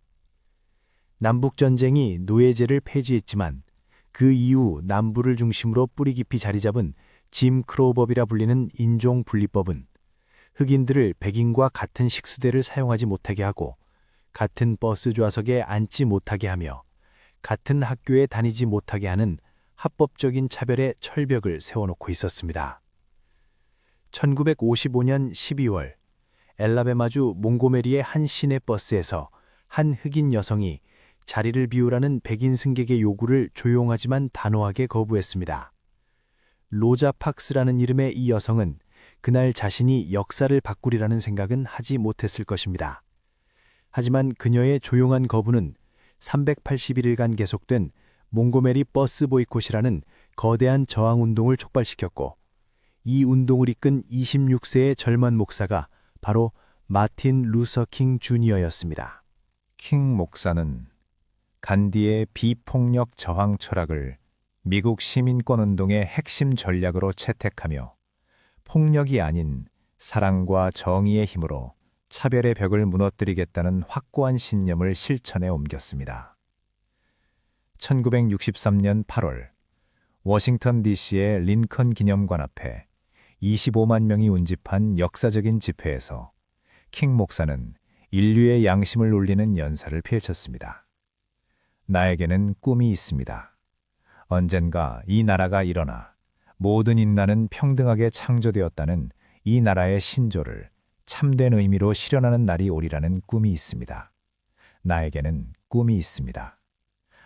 남북전쟁이 노예제를 폐지했지만 그 이후 남부를 중심으로 뿌리 깊이 자리 잡은 짐 크로우법이라 불리는 인종분리법은 흑인들을 백인과 같은 식수대를 사용하지 못하게 하고 같은 버스 좌석에 앉지 못하게 하며 같은 학교에 다니지 못하게 하는 합법적인 차별의 철벽을 세워놓고 있었습니다. 1955년 12월 엘라베마주 몽고메리의 한 시내 버스에서 한 흑인 여성이 자리를 비우라는 백인 승객의 요구를 조용하지만 단호하게 거부했습니다. 로자 팍스라는 이름의 이 여성은 그날 자신이 역사를 바꾸리라는 생각은 하지 못했을 것입니다. 하지만 그녀의 조용한 거부는 381일간 계속된 몽고메리 버스 보이콧이라는 거대한 저항운동을 촉발시켰고 이 운동을 이끈 26세의 젊은 목사가 바로 마틴 루서 킹 주니어였습니다. 킹 목사는 간디의 비폭력 저항 철학을 미국 시민권운동의 핵심 전략으로 채택하며 폭력이 아닌 사랑과 정의의 힘으로 차별의 벽을 무너뜨리겠다는 확고한 신념을 실천에 옮겼습니다. 1963년 8월 워싱턴 DC의 린컨 기념관 앞에 25만 명이 운집한 역사적인 집회에서 킹 목사는 인류의 양심을 울리는 연사를 펼쳤습니다. 나에게는 꿈이 있습니다. 언젠가 이 나라가 일어나 모든 인간은 평등하게 창조되었다는 이 나라의 신조를 참된 의미로 실현하는 날이 오리라는 꿈이 있습니다. 나에게는 꿈이 있습니다.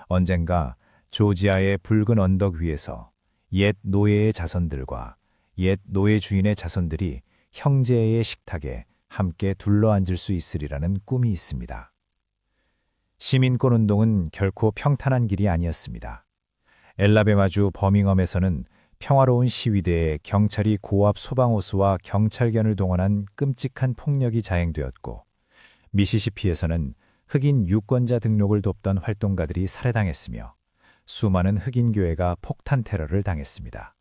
언젠가 조지아의 붉은 언덕 위에서 옛 노예의 자손들과 옛 노예 주인의 자손들이 형제의 식탁에 함께 둘러앉을 수 있으리라는 꿈이 있습니다. 시민권 운동은 결코 평탄한 길이 아니었습니다. 엘라베마주 버밍엄에서는 평화로운 시위대에 경찰이 고압 소방호수와 경찰견을 동원한 끔찍한 폭력이 자행되었고, 미시시피에서는 흑인 유권자 등록을 돕던 활동가들이 살해당했으며 수많은 흑인 교회가 폭탄 테러를 당했습니다.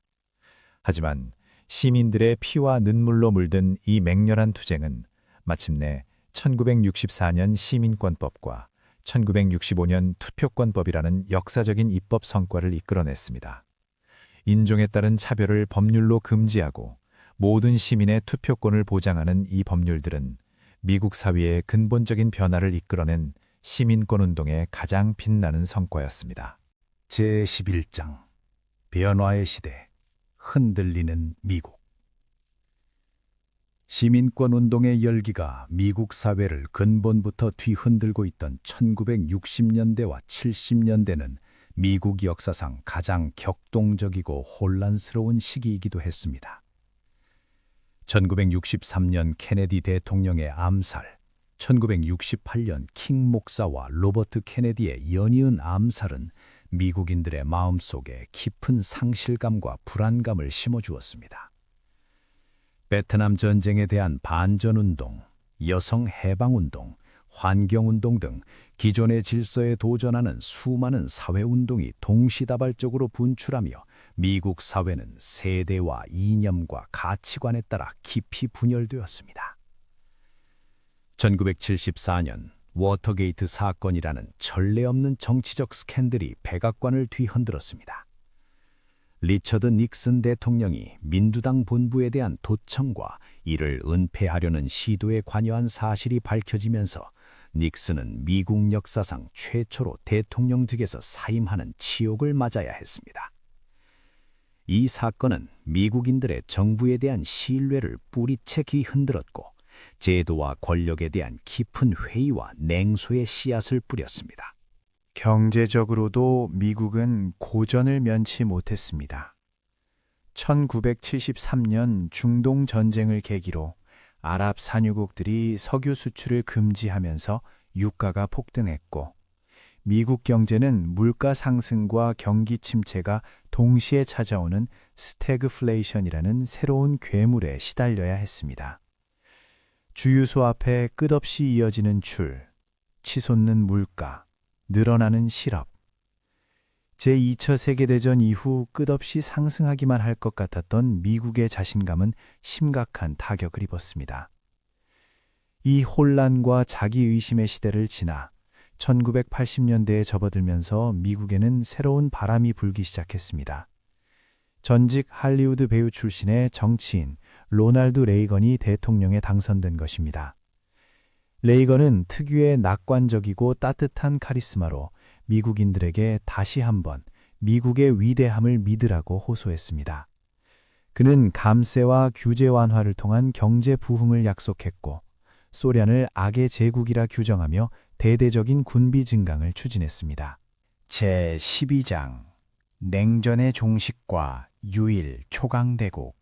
하지만 시민들의 피와 눈물로 물든 이 맹렬한 투쟁은 마침내 1964년 시민권법과 1965년 투표권법이라는 역사적인 입법 성과를 이끌어냈습니다. 인종에 따른 차별을 법률로 금지하고 모든 시민의 투표권을 보장하는 이 법률들은 미국 사회의 근본적인 변화를 이끌어낸 시민권운동의 가장 빛나는 성과였습니다. 제11장 변화의 시대, 흔들리는 미국. 시민권운동의 열기가 미국 사회를 근본부터 뒤흔들고 있던 1960년대와 70년대는 미국 역사상 가장 격동적이고 혼란스러운 시기이기도 했습니다. 1963년 케네디 대통령의 암살, 1968년 킹 목사와 로버트 케네디의 연이은 암살은 미국인들의 마음속에 깊은 상실감과 불안감을 심어주었습니다. 베트남 전쟁에 대한 반전운동, 여성 해방운동, 환경운동 등 기존의 질서에 도전하는 수많은 사회운동이 동시다발적으로 분출하며 미국 사회는 세대와 이념과 가치관에 따라 깊이 분열되었습니다. 1974년 워터게이트 사건이라는 전례 없는 정치적 스캔들이 백악관을 뒤흔들었습니다. 리처드 닉슨 대통령이 민주당 본부에 대한 도청과 이를 은폐하려는 시도에 관여한 사실이 밝혀지면서 닉슨은 미국 역사상 최초로 대통령직에서 사임하는 치욕을 맞아야 했습니다. 이 사건은 미국인들의 정부에 대한 신뢰를 뿌리채 흔들었고 제도와 권력에 대한 깊은 회의와 냉소의 씨앗을 뿌렸습니다. 경제적으로도 미국은 고전을 면치 못했습니다. 1973년 중동 전쟁을 계기로 아랍 산유국들이 석유 수출을 금지하면서 유가가 폭등했고, 미국 경제는 물가 상승과 경기 침체가 동시에 찾아오는 스태그플레이션이라는 새로운 괴물에 시달려야 했습니다. 주유소 앞에 끝없이 이어지는 줄, 치솟는 물가, 늘어나는 실업. 제2차 세계대전 이후 끝없이 상승하기만 할 것 같았던 미국의 자신감은 심각한 타격을 입었습니다. 이 혼란과 자기의심의 시대를 지나 1980년대에 접어들면서 미국에는 새로운 바람이 불기 시작했습니다. 전직 할리우드 배우 출신의 정치인 로널드 레이건이 대통령에 당선된 것입니다. 레이건은 특유의 낙관적이고 따뜻한 카리스마로 미국인들에게 다시 한번 미국의 위대함을 믿으라고 호소했습니다. 그는 감세와 규제 완화를 통한 경제 부흥을 약속했고 소련을 악의 제국이라 규정하며 대대적인 군비 증강을 추진했습니다. 제12장 냉전의 종식과 유일 초강대국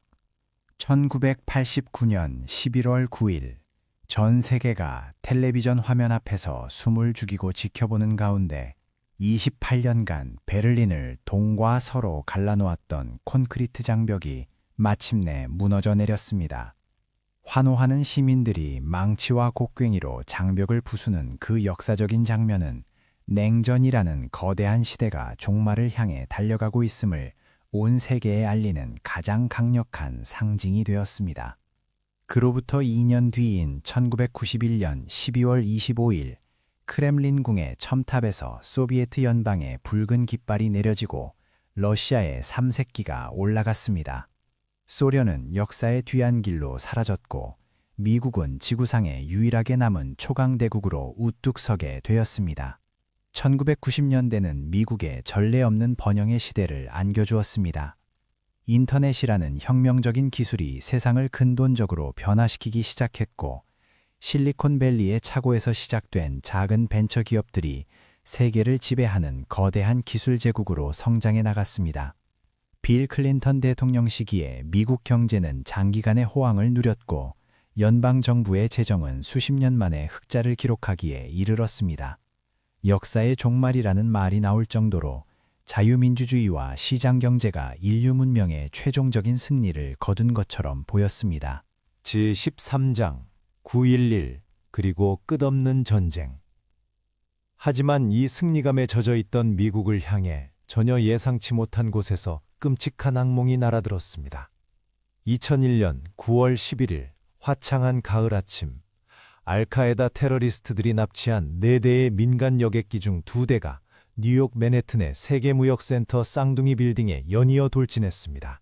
1989년 11월 9일 전 세계가 텔레비전 화면 앞에서 숨을 죽이고 지켜보는 가운데 28년간 베를린을 동과 서로 갈라놓았던 콘크리트 장벽이 마침내 무너져 내렸습니다. 환호하는 시민들이 망치와 곡괭이로 장벽을 부수는 그 역사적인 장면은 냉전이라는 거대한 시대가 종말을 향해 달려가고 있음을 온 세계에 알리는 가장 강력한 상징이 되었습니다. 그로부터 2년 뒤인 1991년 12월 25일 크렘린궁의 첨탑에서 소비에트 연방의 붉은 깃발이 내려지고 러시아의 삼색기가 올라갔습니다. 소련은 역사의 뒤안길로 사라졌고 미국은 지구상에 유일하게 남은 초강대국으로 우뚝 서게 되었습니다. 1990년대는 미국의 전례 없는 번영의 시대를 안겨주었습니다. 인터넷이라는 혁명적인 기술이 세상을 근본적으로 변화시키기 시작했고 실리콘밸리의 차고에서 시작된 작은 벤처 기업들이 세계를 지배하는 거대한 기술 제국으로 성장해 나갔습니다. 빌 클린턴 대통령 시기에 미국 경제는 장기간의 호황을 누렸고 연방정부의 재정은 수십 년 만에 흑자를 기록하기에 이르렀습니다. 역사의 종말이라는 말이 나올 정도로 자유민주주의와 시장경제가 인류 문명의 최종적인 승리를 거둔 것처럼 보였습니다. 제13장 9.11 그리고 끝없는 전쟁. 하지만 이 승리감에 젖어 있던 미국을 향해 전혀 예상치 못한 곳에서 끔찍한 악몽이 날아들었습니다. 2001년 9월 11일 화창한 가을 아침, 알카에다 테러리스트들이 납치한 4대의 민간 여객기 중 2대가 뉴욕 맨해튼의 세계무역센터 쌍둥이 빌딩에 연이어 돌진했습니다.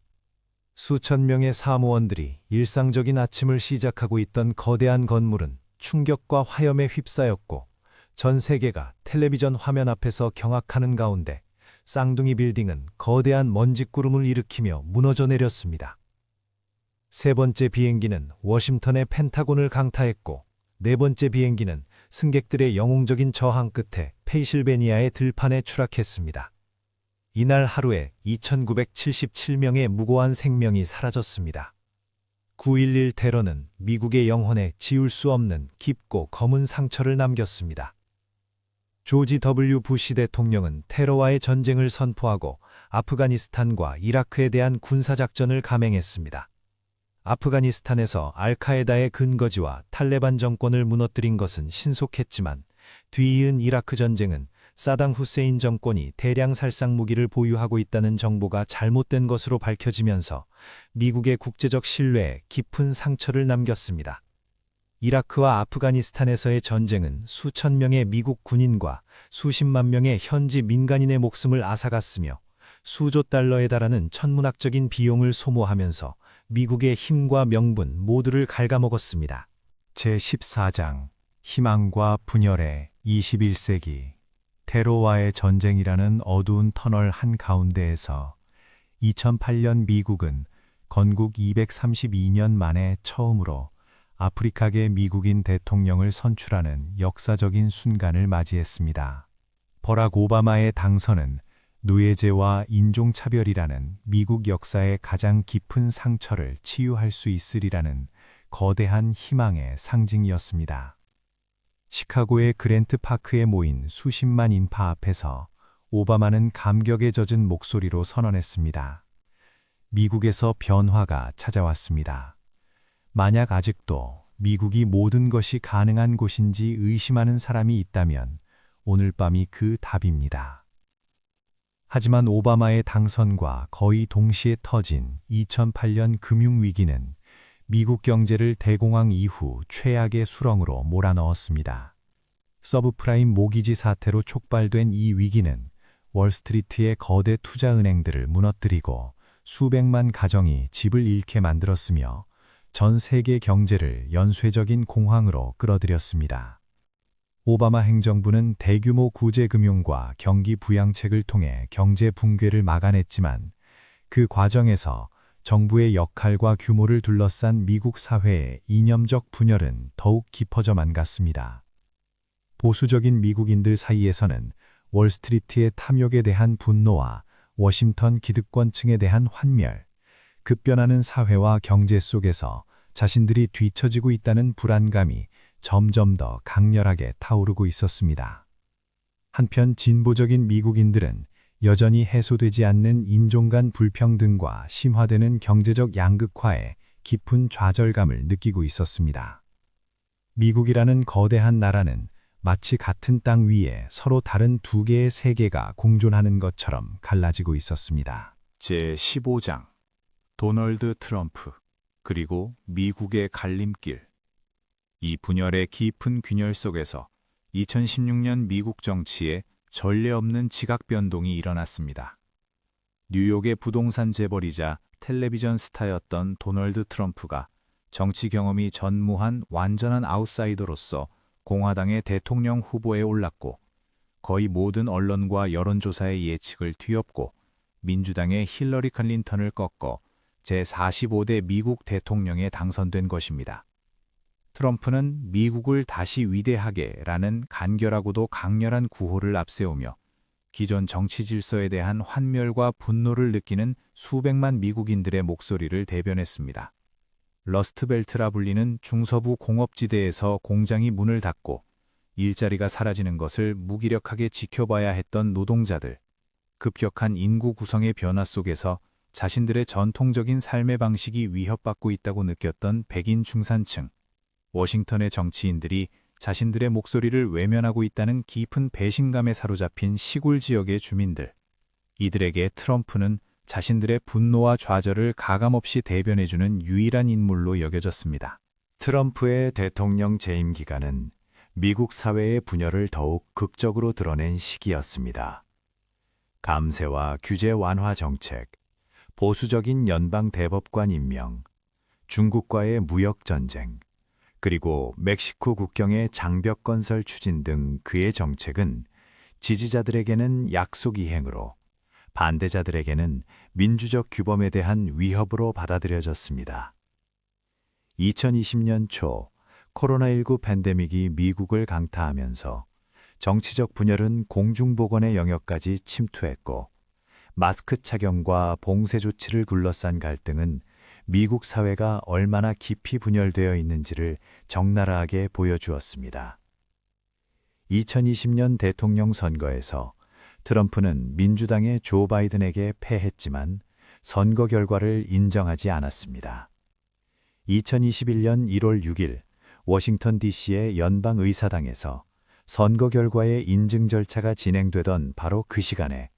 수천 명의 사무원들이 일상적인 아침을 시작하고 있던 거대한 건물은 충격과 화염에 휩싸였고 전 세계가 텔레비전 화면 앞에서 경악하는 가운데 쌍둥이 빌딩은 거대한 먼지구름을 일으키며 무너져 내렸습니다. 세 번째 비행기는 워싱턴의 펜타곤을 강타했고 네 번째 비행기는 승객들의 영웅적인 저항 끝에 펜실베니아의 들판에 추락했습니다. 이날 하루에 2,977명의 무고한 생명이 사라졌습니다. 9.11 테러는 미국의 영혼에 지울 수 없는 깊고 검은 상처를 남겼습니다. 조지 W. 부시 대통령은 테러와의 전쟁을 선포하고 아프가니스탄과 이라크에 대한 군사작전을 감행했습니다. 아프가니스탄에서 알카에다의 근거지와 탈레반 정권을 무너뜨린 것은 신속했지만 뒤이은 이라크 전쟁은 사당 후세인 정권이 대량 살상 무기를 보유하고 있다는 정보가 잘못된 것으로 밝혀지면서 미국의 국제적 신뢰에 깊은 상처를 남겼습니다. 이라크와 아프가니스탄에서의 전쟁은 수천 명의 미국 군인과 수십만 명의 현지 민간인의 목숨을 앗아갔으며 수조 달러에 달하는 천문학적인 비용을 소모하면서 미국의 힘과 명분 모두를 갉아먹었습니다. 제14장 희망과 분열의 21세기 테러와의 전쟁이라는 어두운 터널 한가운데에서 2008년 미국은 건국 232년 만에 처음으로 아프리카계 미국인 대통령을 선출하는 역사적인 순간을 맞이했습니다. 버락 오바마의 당선은 노예제와 인종차별이라는 미국 역사의 가장 깊은 상처를 치유할 수 있으리라는 거대한 희망의 상징이었습니다. 시카고의 그랜트 파크에 모인 수십만 인파 앞에서 오바마는 감격에 젖은 목소리로 선언했습니다. 미국에서 변화가 찾아왔습니다. 만약 아직도 미국이 모든 것이 가능한 곳인지 의심하는 사람이 있다면 오늘 밤이 그 답입니다. 하지만 오바마의 당선과 거의 동시에 터진 2008년 금융위기는 미국 경제를 대공황 이후 최악의 수렁으로 몰아넣었습니다. 서브프라임 모기지 사태로 촉발된 이 위기는 월스트리트의 거대 투자은행들을 무너뜨리고 수백만 가정이 집을 잃게 만들었으며 전 세계 경제를 연쇄적인 공황으로 끌어들였습니다. 오바마 행정부는 대규모 구제금융과 경기 부양책을 통해 경제 붕괴를 막아냈지만 그 과정에서 정부의 역할과 규모를 둘러싼 미국 사회의 이념적 분열은 더욱 깊어져만 갔습니다. 보수적인 미국인들 사이에서는 월스트리트의 탐욕에 대한 분노와 워싱턴 기득권층에 대한 환멸, 급변하는 사회와 경제 속에서 자신들이 뒤처지고 있다는 불안감이 점점 더 강렬하게 타오르고 있었습니다. 한편 진보적인 미국인들은 여전히 해소되지 않는 인종 간 불평등과 심화되는 경제적 양극화에 깊은 좌절감을 느끼고 있었습니다. 미국이라는 거대한 나라는 마치 같은 땅 위에 서로 다른 두 개의 세계가 공존하는 것처럼 갈라지고 있었습니다. 제15장 도널드 트럼프 그리고 미국의 갈림길. 이 분열의 깊은 균열 속에서 2016년 미국 정치에 전례 없는 지각 변동이 일어났습니다. 뉴욕의 부동산 재벌이자 텔레비전 스타였던 도널드 트럼프가 정치 경험이 전무한 완전한 아웃사이더로서 공화당의 대통령 후보에 올랐고 거의 모든 언론과 여론조사의 예측을 뒤엎고 민주당의 힐러리 클린턴을 꺾어 제45대 미국 대통령에 당선된 것입니다. 트럼프는 미국을 다시 위대하게라는 간결하고도 강렬한 구호를 앞세우며 기존 정치 질서에 대한 환멸과 분노를 느끼는 수백만 미국인들의 목소리를 대변했습니다. 러스트벨트라 불리는 중서부 공업지대에서 공장이 문을 닫고 일자리가 사라지는 것을 무기력하게 지켜봐야 했던 노동자들, 급격한 인구 구성의 변화 속에서 자신들의 전통적인 삶의 방식이 위협받고 있다고 느꼈던 백인 중산층, 워싱턴의 정치인들이 자신들의 목소리를 외면하고 있다는 깊은 배신감에 사로잡힌 시골 지역의 주민들, 이들에게 트럼프는 자신들의 분노와 좌절을 가감없이 대변해주는 유일한 인물로 여겨졌습니다. 트럼프의 대통령 재임 기간은 미국 사회의 분열을 더욱 극적으로 드러낸 시기였습니다. 감세와 규제 완화 정책, 보수적인 연방 대법관 임명, 중국과의 무역 전쟁, 그리고 멕시코 국경의 장벽 건설 추진 등 그의 정책은 지지자들에게는 약속 이행으로, 반대자들에게는 민주적 규범에 대한 위협으로 받아들여졌습니다. 2020년 초 코로나19 팬데믹이 미국을 강타하면서 정치적 분열은 공중보건의 영역까지 침투했고 마스크 착용과 봉쇄 조치를 둘러싼 갈등은 미국 사회가 얼마나 깊이 분열되어 있는지를 적나라하게 보여주었습니다. 2020년 대통령 선거에서 트럼프는 민주당의 조 바이든에게 패했지만 선거 결과를 인정하지 않았습니다. 2021년 1월 6일 워싱턴 DC의 연방의사당에서 선거 결과의 인증 절차가 진행되던 바로 그 시간에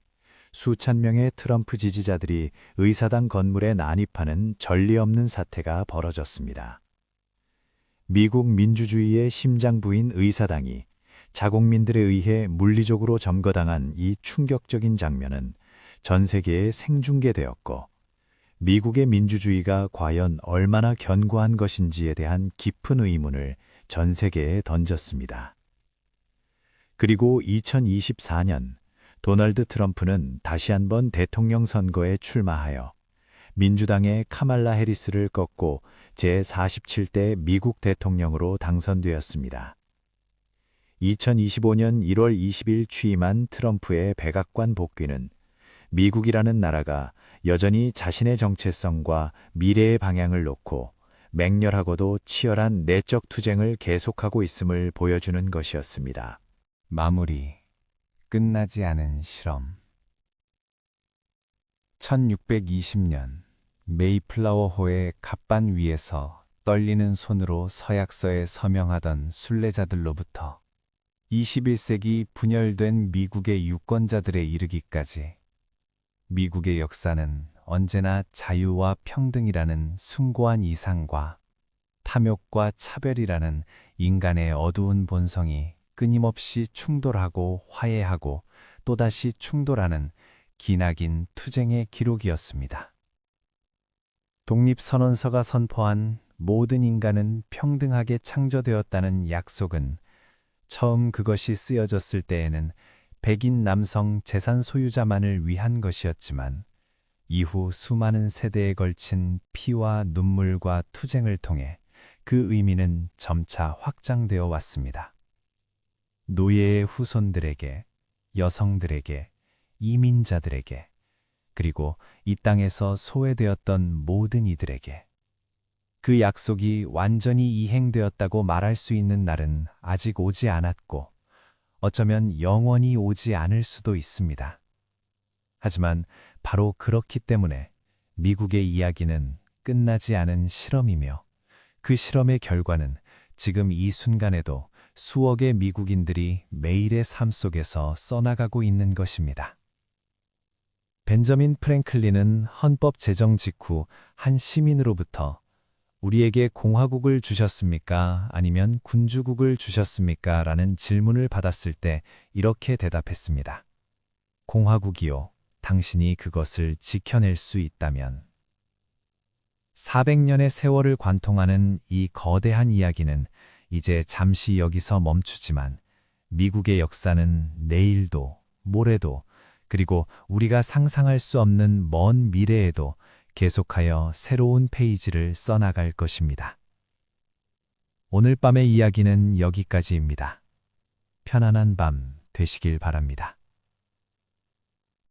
수천 명의 트럼프 지지자들이 의사당 건물에 난입하는 전례 없는 사태가 벌어졌습니다. 미국 민주주의의 심장부인 의사당이 자국민들에 의해 물리적으로 점거당한 이 충격적인 장면은 전 세계에 생중계되었고 미국의 민주주의가 과연 얼마나 견고한 것인지에 대한 깊은 의문을 전 세계에 던졌습니다. 그리고 2024년 도널드 트럼프는 다시 한번 대통령 선거에 출마하여 민주당의 카말라 해리스를 꺾고 제47대 미국 대통령으로 당선되었습니다. 2025년 1월 20일 취임한 트럼프의 백악관 복귀는 미국이라는 나라가 여전히 자신의 정체성과 미래의 방향을 놓고 맹렬하고도 치열한 내적 투쟁을 계속하고 있음을 보여주는 것이었습니다. 마무리. 끝나지 않은 실험. 1620년 메이플라워호의 갑반 위에서 떨리는 손으로 서약서에 서명하던 순례자들로부터 21세기 분열된 미국의 유권자들에 이르기까지 미국의 역사는 언제나 자유와 평등이라는 숭고한 이상과 탐욕과 차별이라는 인간의 어두운 본성이 끊임없이 충돌하고 화해하고 또다시 충돌하는 기나긴 투쟁의 기록이었습니다. 독립선언서가 선포한 모든 인간은 평등하게 창조되었다는 약속은 처음 그것이 쓰여졌을 때에는 백인 남성 재산 소유자만을 위한 것이었지만 이후 수많은 세대에 걸친 피와 눈물과 투쟁을 통해 그 의미는 점차 확장되어 왔습니다. 노예의 후손들에게, 여성들에게, 이민자들에게, 그리고 이 땅에서 소외되었던 모든 이들에게 그 약속이 완전히 이행되었다고 말할 수 있는 날은 아직 오지 않았고 어쩌면 영원히 오지 않을 수도 있습니다. 하지만 바로 그렇기 때문에 미국의 이야기는 끝나지 않은 실험이며 그 실험의 결과는 지금 이 순간에도 수억의 미국인들이 매일의 삶 속에서 써나가고 있는 것입니다. 벤저민 프랭클린은 헌법 제정 직후 한 시민으로부터 우리에게 공화국을 주셨습니까? 아니면 군주국을 주셨습니까? 라는 질문을 받았을 때 이렇게 대답했습니다. 공화국이요. 당신이 그것을 지켜낼 수 있다면. 400년의 세월을 관통하는 이 거대한 이야기는 이제 잠시 여기서 멈추지만 미국의 역사는 내일도, 모레도, 그리고 우리가 상상할 수 없는 먼 미래에도 계속하여 새로운 페이지를 써나갈 것입니다. 오늘 밤의 이야기는 여기까지입니다. 편안한 밤 되시길 바랍니다.